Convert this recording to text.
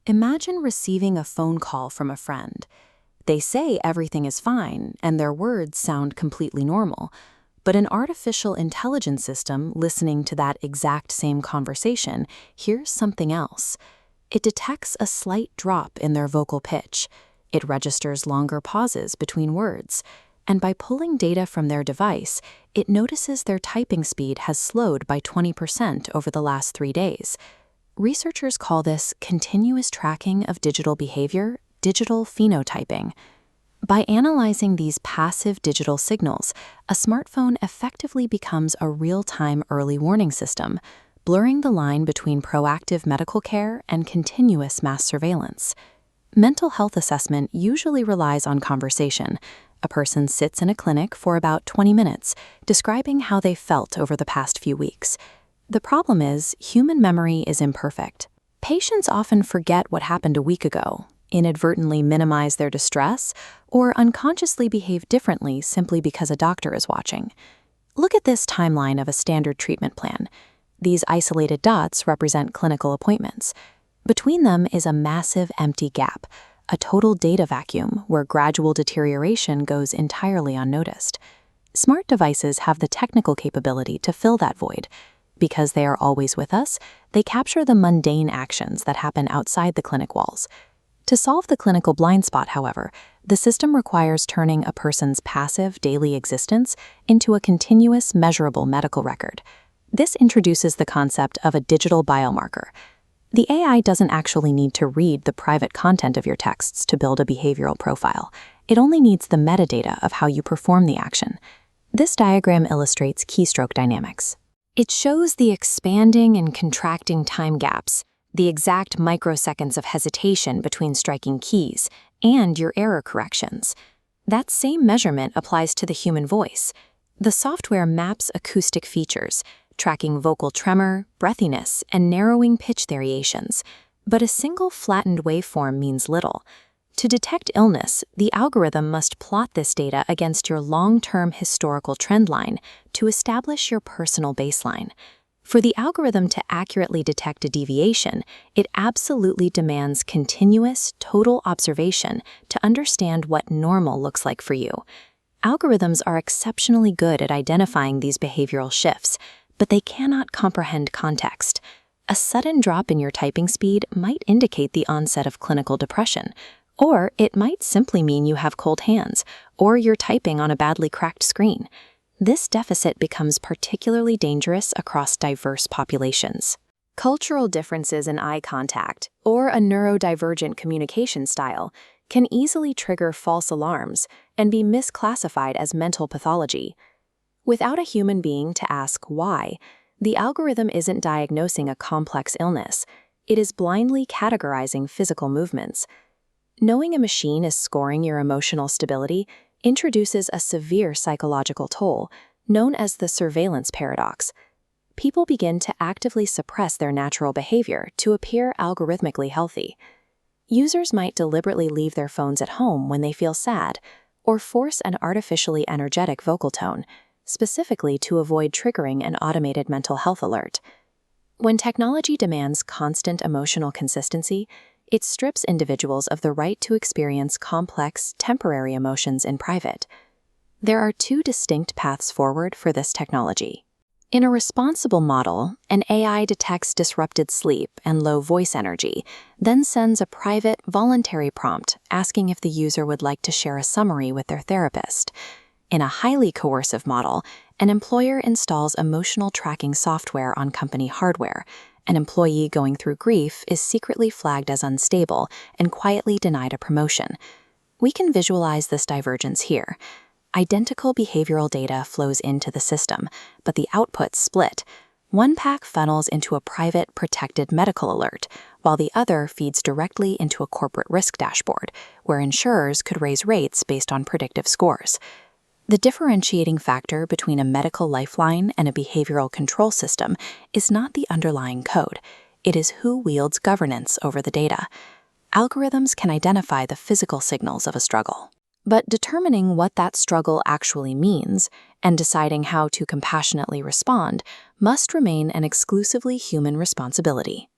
Imagine receiving a phone call from a friend. They say everything is fine, and their words sound completely normal. But an artificial intelligence system listening to that exact same conversation hears something else. It detects a slight drop in their vocal pitch. It registers longer pauses between words. And by pulling data from their device, it notices their typing speed has slowed by 20% over the last 3 days. Researchers call this continuous tracking of digital behavior, digital phenotyping. By analyzing these passive digital signals, a smartphone effectively becomes a real-time early warning system, blurring the line between proactive medical care and continuous mass surveillance. Mental health assessment usually relies on conversation. A person sits in a clinic for about 20 minutes, describing how they felt over the past few weeks. The problem is, human memory is imperfect. Patients often forget what happened a week ago, inadvertently minimize their distress, or unconsciously behave differently simply because a doctor is watching. Look at this timeline of a standard treatment plan. These isolated dots represent clinical appointments. Between them is a massive empty gap, a total data vacuum where gradual deterioration goes entirely unnoticed. Smart devices have the technical capability to fill that void. Because they are always with us, they capture the mundane actions that happen outside the clinic walls. To solve the clinical blind spot, however, the system requires turning a person's passive daily existence into a continuous, measurable medical record. This introduces the concept of a digital biomarker. The AI doesn't actually need to read the private content of your texts to build a behavioral profile. It only needs the metadata of how you perform the action. This diagram illustrates keystroke dynamics. It shows the expanding and contracting time gaps, the exact microseconds of hesitation between striking keys, and your error corrections. That same measurement applies to the human voice. The software maps acoustic features, tracking vocal tremor, breathiness, and narrowing pitch variations. But a single flattened waveform means little. To detect illness, the algorithm must plot this data against your long-term historical trend line to establish your personal baseline. For the algorithm to accurately detect a deviation, it absolutely demands continuous, total observation to understand what normal looks like for you. Algorithms are exceptionally good at identifying these behavioral shifts, but they cannot comprehend context. A sudden drop in your typing speed might indicate the onset of clinical depression, or it might simply mean you have cold hands, or you're typing on a badly cracked screen. This deficit becomes particularly dangerous across diverse populations. Cultural differences in eye contact, or a neurodivergent communication style, can easily trigger false alarms and be misclassified as mental pathology. Without a human being to ask why, the algorithm isn't diagnosing a complex illness. It is blindly categorizing physical movements. Knowing a machine is scoring your emotional stability introduces a severe psychological toll, known as the surveillance paradox. People begin to actively suppress their natural behavior to appear algorithmically healthy. Users might deliberately leave their phones at home when they feel sad, or force an artificially energetic vocal tone, specifically to avoid triggering an automated mental health alert. When technology demands constant emotional consistency, it strips individuals of the right to experience complex, temporary emotions in private. There are two distinct paths forward for this technology. In a responsible model, an AI detects disrupted sleep and low voice energy, then sends a private, voluntary prompt asking if the user would like to share a summary with their therapist. In a highly coercive model, an employer installs emotional tracking software on company hardware. An employee going through grief is secretly flagged as unstable and quietly denied a promotion. We can visualize this divergence here. Identical behavioral data flows into the system, but the outputs split. One pack funnels into a private, protected medical alert, while the other feeds directly into a corporate risk dashboard, where insurers could raise rates based on predictive scores. The differentiating factor between a medical lifeline and a behavioral control system is not the underlying code. It is who wields governance over the data. Algorithms can identify the physical signals of a struggle, but determining what that struggle actually means and deciding how to compassionately respond must remain an exclusively human responsibility.